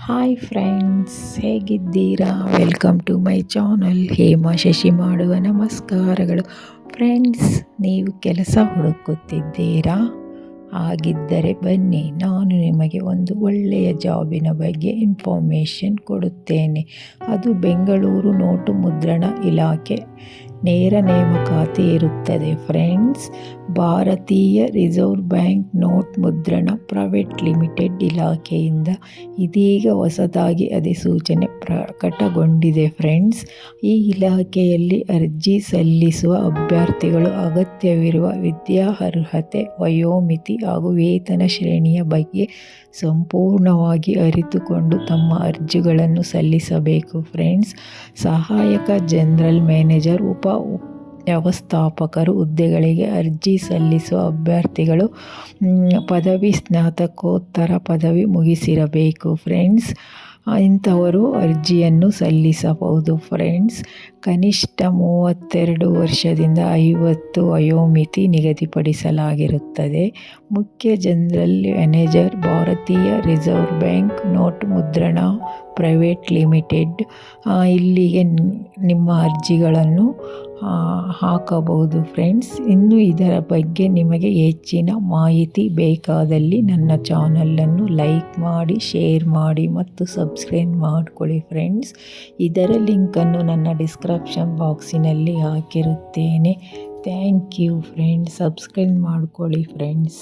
Hi friends, ಹೇಗಿದ್ದೀರಾ? Welcome to my channel. Hema Shashi ಮಾಡುವ ನಮಸ್ಕಾರಗಳು. ಫ್ರೆಂಡ್ಸ್, ನೀವು ಕೆಲಸ ಹುಡುಕುತ್ತಿದ್ದೀರಾ? ಹಾಗಿದ್ದರೆ ಬನ್ನಿ, ನಾನು ನಿಮಗೆ ಒಂದು ಒಳ್ಳೆಯ ಜಾಬಿನ ಬಗ್ಗೆ ಇನ್ಫಾರ್ಮೇಷನ್ ಕೊಡುತ್ತೇನೆ. ಅದು ಬೆಂಗಳೂರು ನೋಟು ಮುದ್ರಣ ಇಲಾಖೆ ನೇರ ನೇಮಕಾತಿ ಇರುತ್ತದೆ. ಫ್ರೆಂಡ್ಸ್, ಭಾರತೀಯ ರಿಸರ್ವ್ ಬ್ಯಾಂಕ್ ನೋಟ್ ಮುದ್ರಣ ಪ್ರೈವೇಟ್ ಲಿಮಿಟೆಡ್ ಇಲಾಖೆಯಿಂದ ಇದೀಗ ಹೊಸದಾಗಿ ಅಧಿಸೂಚನೆ ಪ್ರಕಟಗೊಂಡಿದೆ. ಫ್ರೆಂಡ್ಸ್, ಈ ಇಲಾಖೆಯಲ್ಲಿ ಅರ್ಜಿ ಸಲ್ಲಿಸುವ ಅಭ್ಯರ್ಥಿಗಳು ಅಗತ್ಯವಿರುವ ವಿದ್ಯಾರ್ಹತೆ, ವಯೋಮಿತಿ ಹಾಗೂ ವೇತನ ಶ್ರೇಣಿಯ ಬಗ್ಗೆ ಸಂಪೂರ್ಣವಾಗಿ ಅರಿತುಕೊಂಡು ತಮ್ಮ ಅರ್ಜಿಗಳನ್ನು ಸಲ್ಲಿಸಬೇಕು. ಫ್ರೆಂಡ್ಸ್, ಸಹಾಯಕ ಜನರಲ್ ಮ್ಯಾನೇಜರ್, ಉಪ ವ್ಯವಸ್ಥಾಪಕರು ಹುದ್ದೆಗಳಿಗೆ ಅರ್ಜಿ ಸಲ್ಲಿಸುವ ಅಭ್ಯರ್ಥಿಗಳು ಪದವಿ, ಸ್ನಾತಕೋತ್ತರ ಪದವಿ ಮುಗಿಸಿರಬೇಕು. ಫ್ರೆಂಡ್ಸ್, ಇಂಥವರು ಅರ್ಜಿಯನ್ನು ಸಲ್ಲಿಸಬಹುದು. ಫ್ರೆಂಡ್ಸ್, ಕನಿಷ್ಠ 32 ವರ್ಷದಿಂದ 50 ವಯೋಮಿತಿ ನಿಗದಿಪಡಿಸಲಾಗಿರುತ್ತದೆ. ಮುಖ್ಯ ಜನರಲ್ ಮ್ಯಾನೇಜರ್, ಭಾರತೀಯ ರಿಸರ್ವ್ ಬ್ಯಾಂಕ್ ನೋಟು ಮುದ್ರಣ ಪ್ರೈವೇಟ್ ಲಿಮಿಟೆಡ್, ಇಲ್ಲಿಗೆ ನಿಮ್ಮ ಅರ್ಜಿಗಳನ್ನು ಹಾಕಬಹುದು. ಫ್ರೆಂಡ್ಸ್, ಇನ್ನು ಇದರ ಬಗ್ಗೆ ನಿಮಗೆ ಹೆಚ್ಚಿನ ಮಾಹಿತಿ ಬೇಕಾದಲ್ಲಿ ನನ್ನ ಚಾನಲನ್ನು ಲೈಕ್ ಮಾಡಿ, ಶೇರ್ ಮಾಡಿ ಮತ್ತು ಸಬ್ಸ್ಕ್ರೈಬ್ ಮಾಡಿಕೊಳ್ಳಿ. ಫ್ರೆಂಡ್ಸ್, ಇದರ ಲಿಂಕನ್ನು ನನ್ನ ಡಿಸ್ಕ್ರಿಪ್ಷನ್ ಬಾಕ್ಸಿನಲ್ಲಿ ಹಾಕಿರುತ್ತೇನೆ. Thank you friends. ಸಬ್ಸ್ಕ್ರೈಬ್ ಮಾಡಿಕೊಳ್ಳಿ ಫ್ರೆಂಡ್ಸ್.